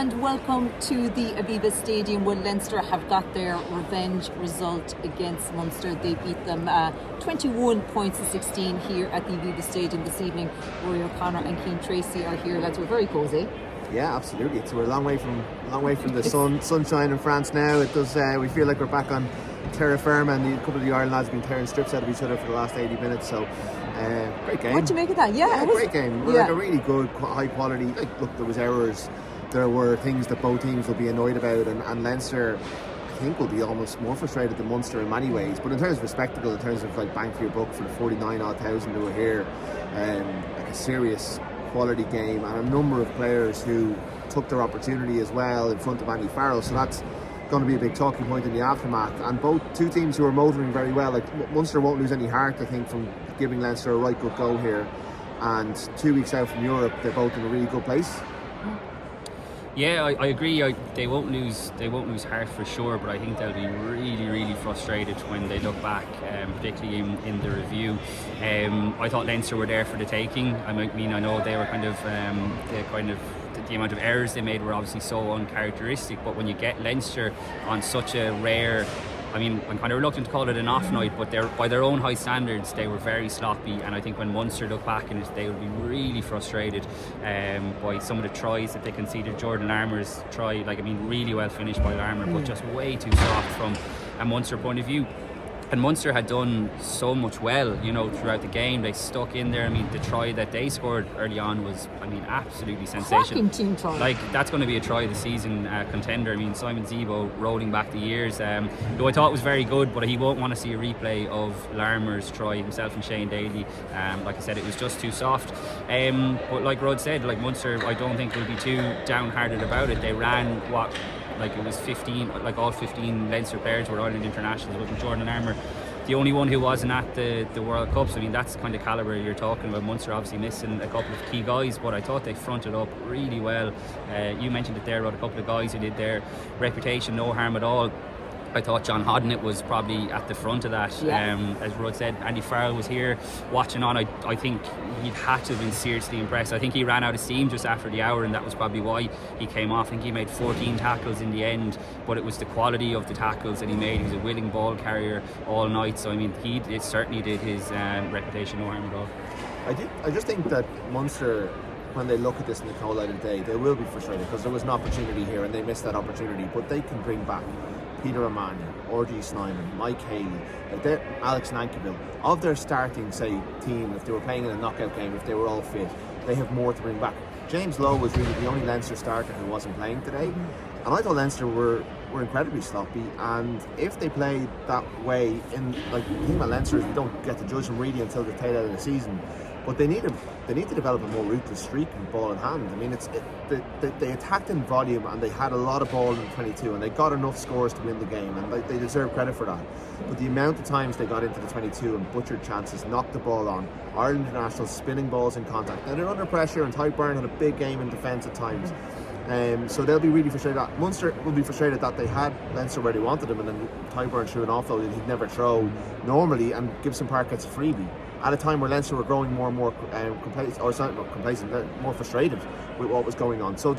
and welcome to the Aviva Stadium, where Leinster have got their revenge result against Munster. They beat them 21 points to 16 here at the Aviva Stadium this evening. Rory O'Connor and Cian Tracey are here. Lads, we're very cosy. Yeah, absolutely. We're a long way from the sunshine in France now. It does. We feel like we're back on terra firma, and a couple of the Ireland lads have been tearing strips out of each other for the last 80 minutes. So, great game. What do you make of that? Yeah, it was great game. Yeah. Like a really good, high quality. Look, there was errors. There were things that both teams will be annoyed about, and Leinster, I think, will be almost more frustrated than Munster in many ways. But in terms of spectacle, in terms of like bang for your buck for the 49,000 who were here, like a serious quality game, and a number of players who took their opportunity as well in front of Andy Farrell. So that's going to be a big talking point in the aftermath. And both two teams who are motoring very well. Like Munster won't lose any heart, I think, from giving Leinster a right good go here. And 2 weeks out from Europe, they're both in a really good place. Yeah, I agree. They won't lose heart for sure, but I think they'll be really frustrated when they look back, particularly in the review. I thought Leinster were there for the taking. I mean, I know they were the amount of errors they made were obviously so uncharacteristic, but when you get Leinster on such a rare, I mean, I'm kind of reluctant to call it an off night, but by their own high standards, they were very sloppy. And I think when Munster look back in it, they will be really frustrated by some of the tries that they conceded. Jordan Larmour's try, really well finished by Larmour, but just way too soft from a Munster point of view. And Munster had done so much well, throughout the game. They stuck in there. I mean, the try that they scored early on was, absolutely sensational. Cracking team try. That's going to be a try of the season contender. I mean, Simon Zebo rolling back the years, who I thought was very good, but he won't want to see a replay of Larmour's try, himself and Shane Daly. Like I said, it was just too soft. But like Rod said, Munster, I don't think will be too downhearted about it. They ran it was 15, all 15 Leinster players were Ireland internationals, with Jordan Larmour the only one who wasn't at the World Cups. I mean, that's the kind of calibre you're talking about. Munster obviously missing a couple of key guys, but I thought they fronted up really well. You mentioned it there, Rod, a couple of guys who did their reputation no harm at all. I thought John Hodnett was probably at the front of that. Yeah. As Rod said, Andy Farrell was here watching on. I think he'd had to have been seriously impressed. I think he ran out of steam just after the hour, and that was probably why he came off. I think he made 14 tackles in the end, but it was the quality of the tackles that he made. He was a willing ball carrier all night, so I mean, it certainly did his reputation no harm at all. I just think that Munster, when they look at this in the cold light of day, they will be frustrated because there was an opportunity here and they missed that opportunity. But they can bring back Peter O'Mahony, R.G. Snyman, Mike Haley, Alex Nankerville. Of their starting, team, if they were playing in a knockout game, if they were all fit, they have more to bring back. James Lowe was really the only Leinster starter who wasn't playing today. And I thought Leinster were incredibly sloppy, and if they played that way, the thing about Leinster is we don't get to judge them really until the tail end of the season. But they need to develop a more ruthless streak and ball in hand. I mean, they attacked in volume and they had a lot of ball in 22 and they got enough scores to win the game, and they deserve credit for that. But the amount of times they got into the 22 and butchered chances, knocked the ball on, Ireland internationals spinning balls in contact. Now they're under pressure, and Tyburn had a big game in defence at times. So they'll be really frustrated. Munster will be frustrated that they had Leinster where they wanted them, and then Tyburn threw an offload that he'd never throw normally, and Gibson Park gets a freebie at a time where Leinster were growing more and more more frustrated with what was going on. So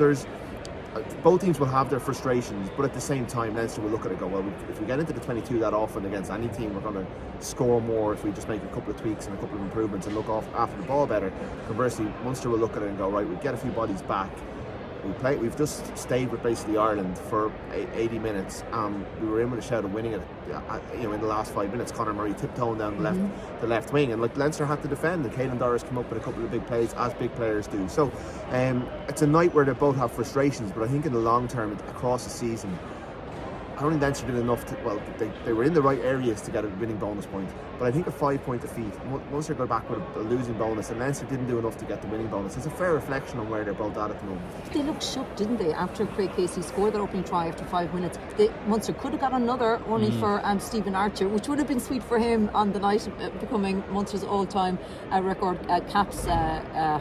both teams will have their frustrations, but at the same time Leinster will look at it and go, well, if we get into the 22 that often against any team, we're going to score more if we just make a couple of tweaks and a couple of improvements and look off after the ball better. Conversely, Munster will look at it and go, right, we'll get a few bodies back. We've just stayed with basically Ireland for 80 minutes. We were in with a shout of winning it. In the last 5 minutes, Conor Murray tiptoeing down the left wing, and Leinster had to defend. And Caelan Doris came up with a couple of big plays, as big players do. So it's a night where they both have frustrations. But I think in the long term, across the season, I don't think Leinster did enough they were in the right areas to get a winning bonus point, but I think a 5-point defeat, Munster got back with a losing bonus, and Leinster didn't do enough to get the winning bonus. It's a fair reflection on where they're both at the moment. They looked shocked, didn't they, after Craig Casey scored that opening try after 5 minutes. Munster could have got another, only for Stephen Archer, which would have been sweet for him on the night, becoming Munster's all-time record caps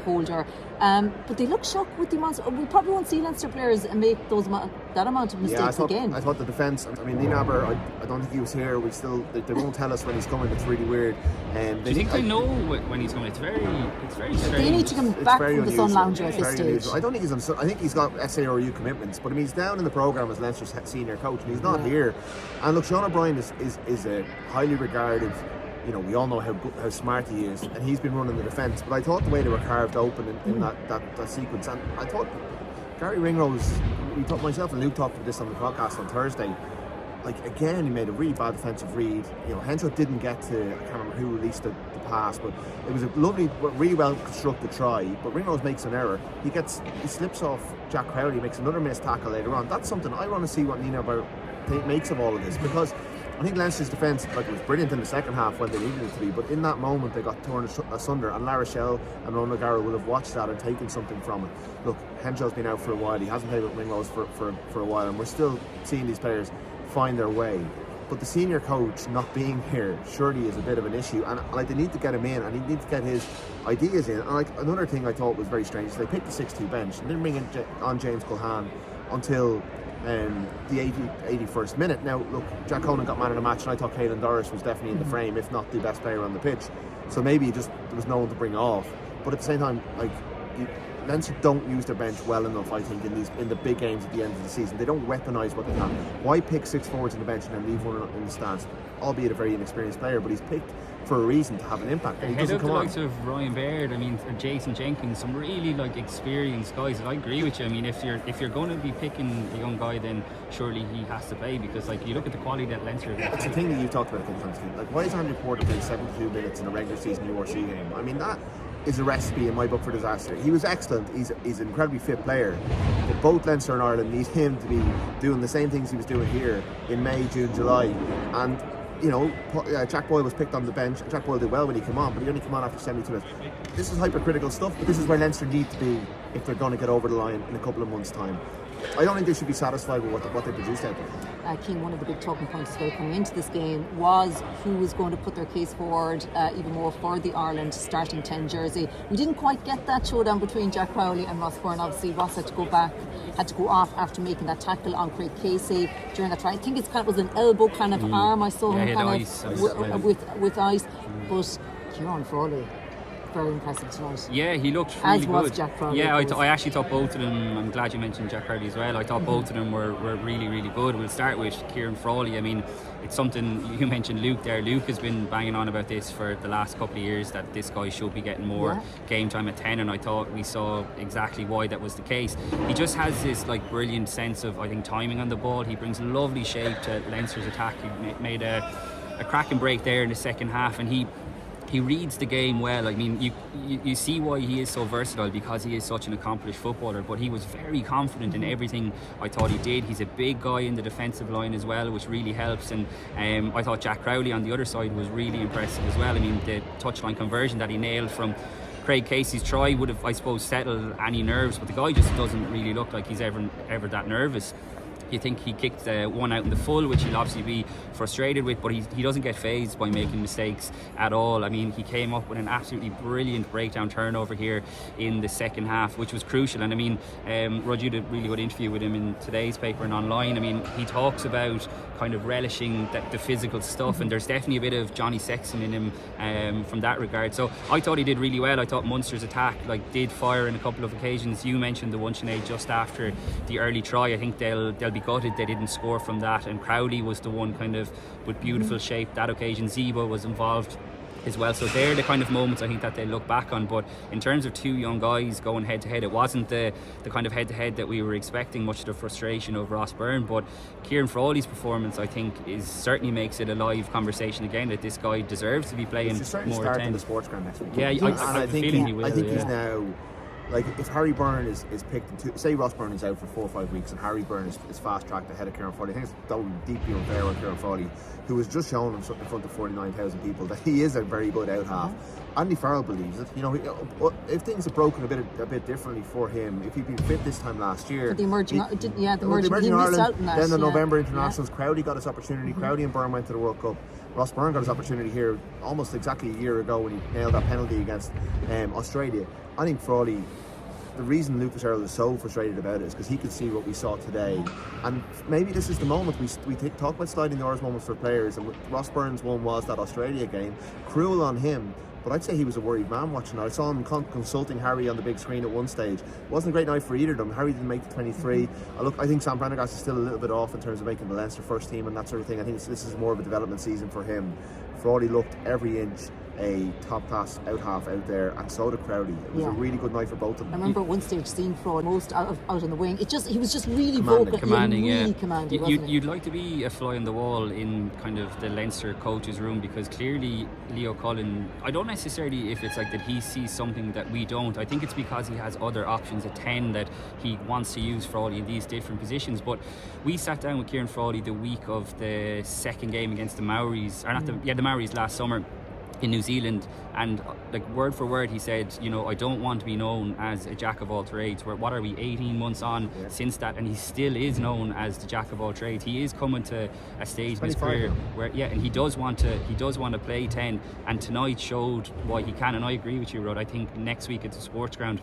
holder. But they look shocked with the amount. We probably won't see Leinster players make those that amount of mistakes again. I thought the defence, I mean, Nienaber, I don't think he was here. They won't tell us when he's coming. It's really weird. Do you think they know when he's coming? It's very strange. They need to come back from the Sun Lounger at this stage. Unusual. I don't think he's on. I think he's got SARU commitments, but I mean, he's down in the programme as Leinster's senior coach, and he's not here. And look, Sean O'Brien is a highly regarded. You know, we all know how smart he is, and he's been running the defence. But I thought the way they were carved open in that sequence, and I thought Gary Ringrose, myself and Luke talked about this on the podcast on Thursday. Like, again, he made a really bad defensive read. You know, Henshaw didn't get to, I can't remember who released the pass, but it was a lovely, really well constructed try. But Ringrose makes an error. He slips off Jack Crowley, makes another missed tackle later on. That's something I want to see what Nina makes of all of this, because I think Leinster's defence, like, it was brilliant in the second half when they needed it to be, but in that moment they got torn asunder, and La Rochelle and Ron O'Gara will have watched that and taken something from it. Look, Henshaw's been out for a while, he hasn't played with Ringrose for a while, and we're still seeing these players find their way. But the senior coach not being here surely is a bit of an issue, and like, they need to get him in, and he needs to get his ideas in. And like, another thing I thought was very strange is they picked the 6-2 bench and didn't bring on James Culhane until the 81st minute. Now look, Jack Conan got man of the match, and I thought Caelan Doris was definitely in the frame, if not the best player on the pitch, so maybe there was no one to bring off. But at the same time, like, Leinster don't use their bench well enough, I think, in the big games at the end of the season. They don't weaponise what they can. Why pick 6 forwards in the bench and then leave one in the stands? Albeit a very inexperienced player, but he's picked for a reason, to have an impact. And he doesn't come on. Likes of Ryan Baird, I mean, and Jason Jenkins, some really like experienced guys. And I agree with you. I mean, if you're going to be picking a young guy, then surely he has to play, because like, you look at the quality that Leinster. It's the thing that you've talked about a couple of times. Like, why is Andrew Porter playing 72 minutes in a regular season URC game? I mean, that is a recipe in my book for disaster. He was excellent. He's an incredibly fit player, but both Leinster and Ireland need him to be doing the same things he was doing here in May, June, July. And you know, Jack Boyle was picked on the bench. Jack Boyle did well when he came on, but he only came on after 72 minutes. This is hypercritical stuff, but this is where Leinster need to be if they're going to get over the line in a couple of months' time. I don't think they should be satisfied with what they produced out there. Cian, one of the big talking points as well coming into this game was who was going to put their case forward even more for the Ireland starting 10 jersey. We didn't quite get that showdown between Jack Crowley and Ross Byrne. Obviously, Ross had to go off after making that tackle on Craig Casey during that try. I think it was an elbow kind of arm. I saw him kind of with ice. But Cian Frawley, very impressive tonight. Yeah, he looked really as good. Was Jack Crowley. Yeah, I actually thought both of them, I'm glad you mentioned Jack Crowley as well, I thought both of them were really, really good. We'll start with Cian Frawley. I mean, it's something, you mentioned Luke there. Luke has been banging on about this for the last couple of years, that this guy should be getting more game time at 10, and I thought we saw exactly why that was the case. He just has this like brilliant sense of, I think, timing on the ball. He brings lovely shape to Leinster's attack. He made a cracking break there in the second half, and he reads the game well. I mean, you see why he is so versatile, because he is such an accomplished footballer, but he was very confident in everything I thought he did. He's a big guy in the defensive line as well, which really helps, and I thought Jack Crowley on the other side was really impressive as well. I mean, the touchline conversion that he nailed from Craig Casey's try would have, I suppose, settled any nerves, but the guy just doesn't really look like he's ever that nervous. You think he kicked one out in the full, which he'll obviously be frustrated with, but he doesn't get fazed by making mistakes at all. I mean, he came up with an absolutely brilliant breakdown turnover here in the second half, which was crucial. And I mean, Rod, you did a really good interview with him in today's paper and online. I mean, he talks about kind of relishing the physical stuff, and there's definitely a bit of Johnny Sexton in him from that regard. So I thought he did really well. I thought Munster's attack did fire in a couple of occasions. You mentioned the one, Sinead, just after the early try. I think they'll be gutted they didn't score from that, and Crowley was the one kind of with beautiful shape that occasion. Zebo was involved as well, so they're the kind of moments I think that they look back on. But in terms of two young guys going head to head, it wasn't the kind of head to head that we were expecting, much of the frustration of Ross Byrne. But Cian Frawley's performance, I think, certainly makes it a live conversation again, that this guy deserves to be playing more start in the sports ground next week. Yeah, I think he will. I think he's now, like, if Harry Byrne is picked, say Ross Byrne is out for 4 or 5 weeks and Harry Byrne is fast tracked ahead of Cian Frawley, I think that would be deeply unfair on Cian Frawley, who has just shown in front of 49,000 people that he is a very good out half. Andy Farrell believes it. You know, if things have broken a bit differently for him, if he'd been fit this time last year, the emerging Ireland, then the November internationals, Crowley got his opportunity. Crowley and Byrne went to the World Cup. Ross Byrne got his opportunity here almost exactly a year ago when he nailed that penalty against Australia. I think Frawley the reason Luke Fitzgerald is so frustrated about it is because he could see what we saw today, and maybe this is the moment we talk about sliding doors moments for players, and Ross Byrne's one was that Australia game, cruel on him. But I'd say he was a worried man watching it. I saw him consulting Harry on the big screen at one stage. It wasn't a great night for either of them. Harry didn't make the 23. I think Sam Prendergast is still a little bit off in terms of making the Leinster first team and that sort of thing. I think this is more of a development season for him. Frawley looked every inch a top class out half out there, and so did Crowley. It was a really good night for both of them. I remember at one stage seeing Fraud most out on the wing. He was just really commanding, really commanding. You'd like to be a fly on the wall in kind of the Leinster coach's room, because clearly Leo Cullen, I don't necessarily if it's like that he sees something that we don't. I think it's because he has other options at 10 that he wants to use Frawley in these different positions. But we sat down with Kieran Frawley the week of the second game against the Maoris, or not the Maoris last summer in New Zealand, and like word for word he said, I don't want to be known as a jack of all trades. What are we, 18 months on since that, and he still is known as the jack of all trades. He is coming to a stage in his career where and he does want to play 10, and tonight showed why he can. And I agree with you, Rod. I think next week at the sports ground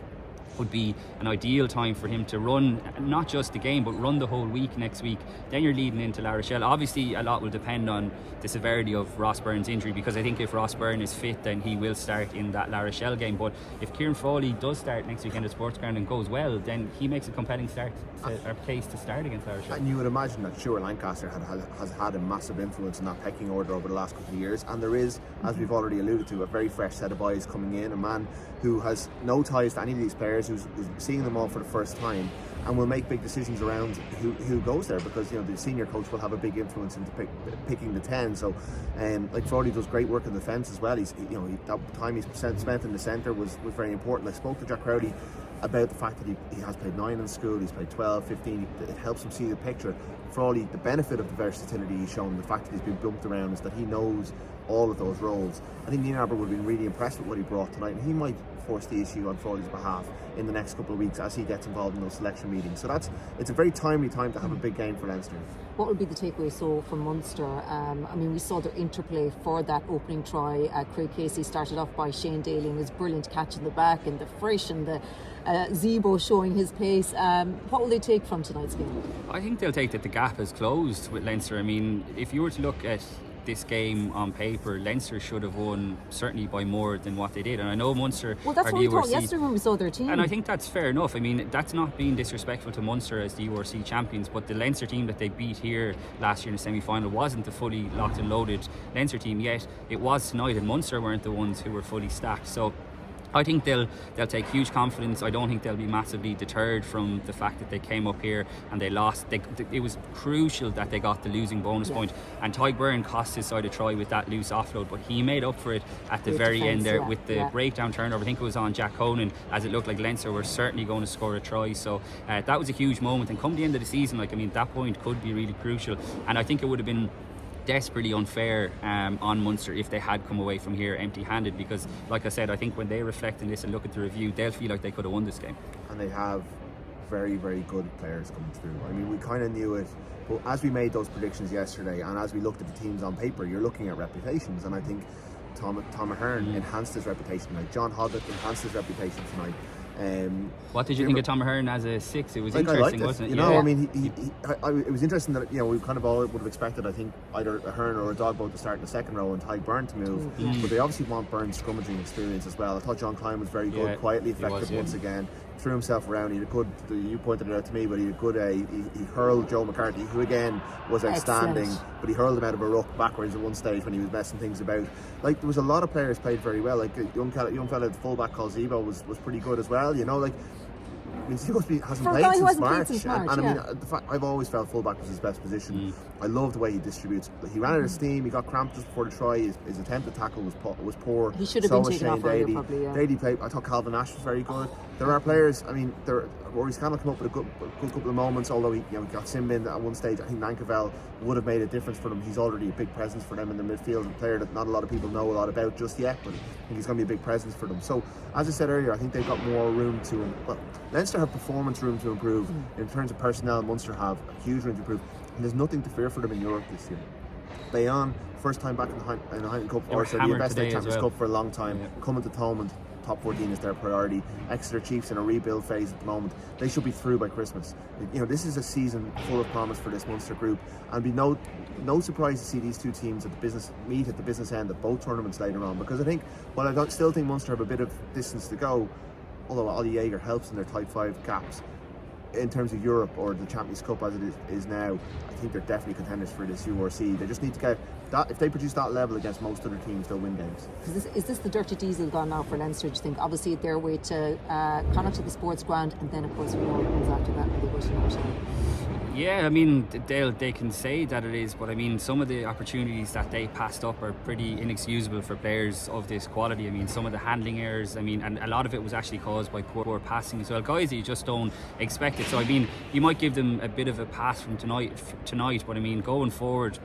would be an ideal time for him to run not just the game but run the whole week next week. Then you're leading into La Rochelle. Obviously a lot will depend on the severity of Ross Byrne's injury, because I think if Ross Byrne is fit then he will start in that La Rochelle game. But if Kieran Frawley does start next weekend at sports ground and goes well, then he makes a compelling case to start against La Rochelle. And you would imagine that Stuart Lancaster has had a massive influence in that pecking order over the last couple of years, and there is, as we've already alluded to, a very fresh set of eyes coming in, a man who has no ties to any of these players, who's seeing them all for the first time, and will make big decisions around who goes there, because the senior coach will have a big influence into picking the 10. So like Frawley does great work in the defence as well. That time he's spent in the centre was very important. I spoke to Jack Crowley about the fact that he has played 9 in school, he's played 12, 15, it helps him see the picture. Frawley, the benefit of the versatility he's shown, the fact that he's been bumped around, is that he knows all of those roles. I think Ian Arbor would have been really impressed with what he brought tonight, and he might force the issue on Frawley's behalf in the next couple of weeks as he gets involved in those selection meetings. So it's a very timely time to have a big game for Leinster. What would be the takeaway from Munster? We saw their interplay for that opening try. Craig Casey started off by Shane Daly and his brilliant catch in the back, and the Frisch and the Zebo showing his pace. What will they take from tonight's game? I think they'll take that the gap has closed with Leinster. If you were to look at this game on paper, Leinster should have won certainly by more than what they did. And I know Munster that's what we thought yesterday when we saw their team. And I think that's fair enough. That's not being disrespectful to Munster as the URC champions, but the Leinster team that they beat here last year in the semi-final wasn't the fully locked and loaded Leinster team, yet it was tonight, and Munster weren't the ones who were fully stacked. So I think they'll take huge confidence. I don't think they'll be massively deterred from the fact that they came up here and they lost. It was crucial that they got the losing bonus point, and Tadhg Byrne cost his side a try with that loose offload, but he made up for it at the very end there with the breakdown turnover. I think it was on Jack Conan, as it looked like Leinster were certainly going to score a try. So that was a huge moment, and come the end of the season, that point could be really crucial, and I think it would have been desperately unfair on Munster if they had come away from here empty-handed, because like I said, I think when they reflect on this and look at the review, they'll feel like they could have won this game. And they have very, very good players coming through. We kind of knew it, but as we made those predictions yesterday and as we looked at the teams on paper, you're looking at reputations, and I think Tom Ahern enhanced his reputation tonight. John Hoddett enhanced his reputation tonight. What did you think of Tom Ahern as a 6? It was I interesting, wasn't it? It was interesting that we kind of all would have expected, I think, either Ahern or a Dogboat to start in the second row and Tadhg Byrne to move, but they obviously want Byrne's scrummaging experience as well. I thought John Klein was very good, quietly effective once again. Threw himself around. He had a good, you pointed it out to me, but he had a good, he hurled Joe McCarthy, who again was outstanding. Excellent. But he hurled him out of a ruck backwards at one stage when he was messing things about. There was a lot of players played very well. Like a young fella at the fullback called Zebo was pretty good as well. He hasn't played since March. I've always felt fullback was his best position. I love the way he distributes. He ran out of steam. He got cramped just before the try. His attempt at tackle was poor. He should have been taken off earlier, probably. Daly played. I thought Calvin Nash was very good. There are players. Rory's kind of come up with a good couple of moments. Although he got Simbin at one stage. I think Nankervell would have made a difference for them. He's already a big presence for them in the midfield. A player that not a lot of people know a lot about just yet, but I think he's going to be a big presence for them. So as I said earlier, I think they've got more room to. Leinster have performance room to improve. In terms of personnel, Munster have a huge room to improve, and there's nothing to fear for them in Europe this year. Bayonne, first time back in the Heineken Cup, or the Investec Champions Cup for a long time, coming to Thomond. top 14 is their priority. Exeter Chiefs in a rebuild phase at the moment. They should be through by Christmas. This is a season full of promise for this Munster group, and be no surprise to see these two teams meet at the business end of both tournaments later on, because I think, while I still think Munster have a bit of distance to go, although Ollie Jaeger helps in their type 5 gaps in terms of Europe or the Champions Cup as it is now, I think they're definitely contenders for this URC. They just need to get that. If they produce that level against most other teams, they'll win games. Is this the dirty diesel gone now for Leinster, do you think? Obviously their way to Connacht to the sports ground, and then of course we know what comes after that when they go to North. Yeah, I mean, they can say that it is, but I mean, some of the opportunities that they passed up are pretty inexcusable for players of this quality. I mean, some of the handling errors, I mean, and a lot of it was actually caused by poor passing as well. Guys that you just don't expect it. So I mean, you might give them a bit of a pass from tonight, but I mean, going forward,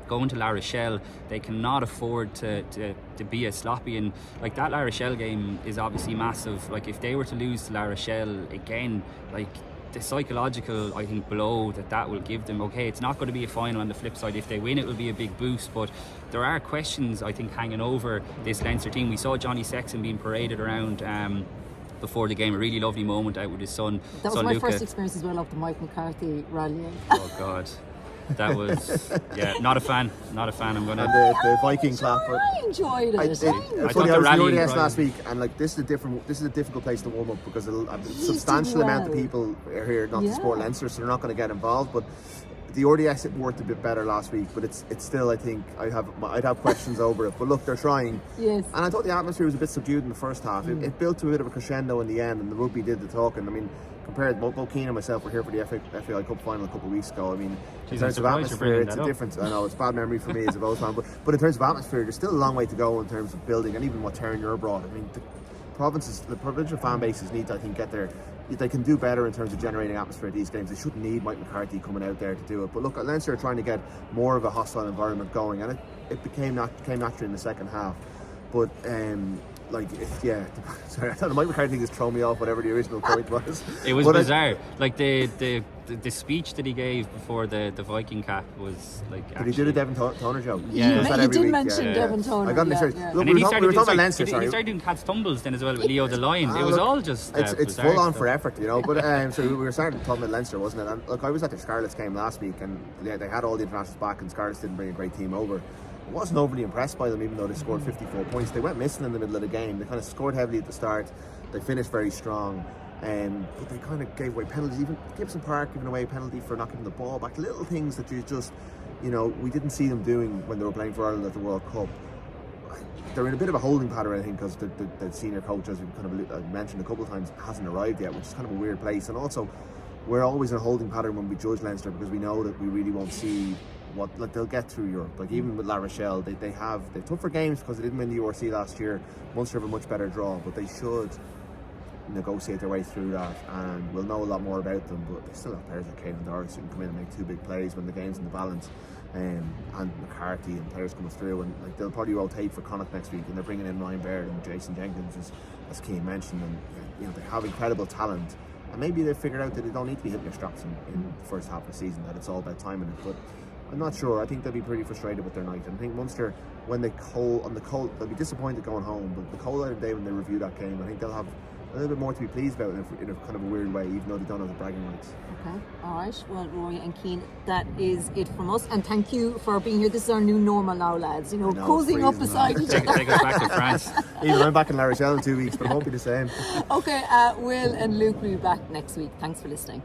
going to La Rochelle, they cannot afford to be as sloppy, and like that La Rochelle game is obviously massive. Like if they were to lose to La Rochelle again, like the psychological, I think, blow that will give them. Okay, it's not going to be a final. On the flip side, if they win, it will be a big boost, but there are questions, I think, hanging over this Leinster team. We saw Johnny Sexton being paraded around before the game, a really lovely moment out with his son. That was my first experience as well of the Mike McCarthy rallying. Oh God, that was not a fan. I'm gonna. And the Viking clap. I enjoyed it. I was the ODS last week, and like this is a difficult place to warm up, because a substantial amount of people are here not to support Leinster, so they're not going to get involved. But the RDS worked a bit better last week, but it's still, I think I'd have questions over it. But look, they're trying. Yes. And I thought the atmosphere was a bit subdued in the first half. It built to a bit of a crescendo in the end, and the rugby did the talking. I mean, compared, both Cian and myself were here for the FAI Cup final a couple of weeks ago. I mean, in terms of atmosphere, it's a difference. I know it's bad memory for me as a Bows fan, but in terms of atmosphere, there's still a long way to go in terms of building, and even what Terran You're brought. I mean, the provincial fan bases need to, I think, get there. They can do better in terms of generating atmosphere at these games. They shouldn't need Mike McCarthy coming out there to do it. But look, Leinster are trying to get more of a hostile environment going, and it came naturally in the second half. But sorry, I thought Mike McCarthy just throw me off whatever the original point was. It was bizarre. Like the speech that he gave before the Viking cap was like. Did he do the Devon Toner joke? Yeah, he did mention Devon Toner. I got it. Yeah. Look, we were talking about Leinster. He started doing cat's tumbles then as well with Leo the Lion. It was all just. It's full on for effort, But so we were starting talking about Leinster, wasn't it? And look, I was at the Scarlets game last week, and they had all the internationals back, and Scarlets didn't bring a great team over. I wasn't overly impressed by them, even though they scored 54 points. They went missing in the middle of the game. They kind of scored heavily at the start. They finished very strong, but they kind of gave away penalties. Even Gibson Park giving away a penalty for not giving the ball back. Little things that you just, we didn't see them doing when they were playing for Ireland at the World Cup. They're in a bit of a holding pattern, I think, because the senior coach, as we kind of mentioned a couple of times, hasn't arrived yet, which is kind of a weird place. And also, we're always in a holding pattern when we judge Leinster, because we know that we really won't see what they'll get through Europe. Like even with La Rochelle, they've tougher games because they didn't win the URC last year. Munster have a much better draw, but they should negotiate their way through that, and we'll know a lot more about them. But they still have players like Caelan Doris who can come in and make two big plays when the game's in the balance, and McCarthy and players coming through, and like they'll probably rotate for Connacht next week, and they're bringing in Ryan Baird and Jason Jenkins, as Cian mentioned, and they have incredible talent. And maybe they've figured out that they don't need to be hitting their straps in the first half of the season, that it's all about timing it. But I'm not sure. I think they'll be pretty frustrated with their night. And I think Munster, when they'll be disappointed going home. But the cold out of day when they review that game, I think they'll have a little bit more to be pleased about in a kind of a weird way, even though they don't have the bragging rights. Okay, all right. Well, Rory and Cian, that is it from us. And thank you for being here. This is our new normal now, lads. Cozying up beside each other. Take us back to France. Even I'm back in La Rochelle in 2 weeks, but it won't be the same. Okay, Will and Luke will be back next week. Thanks for listening.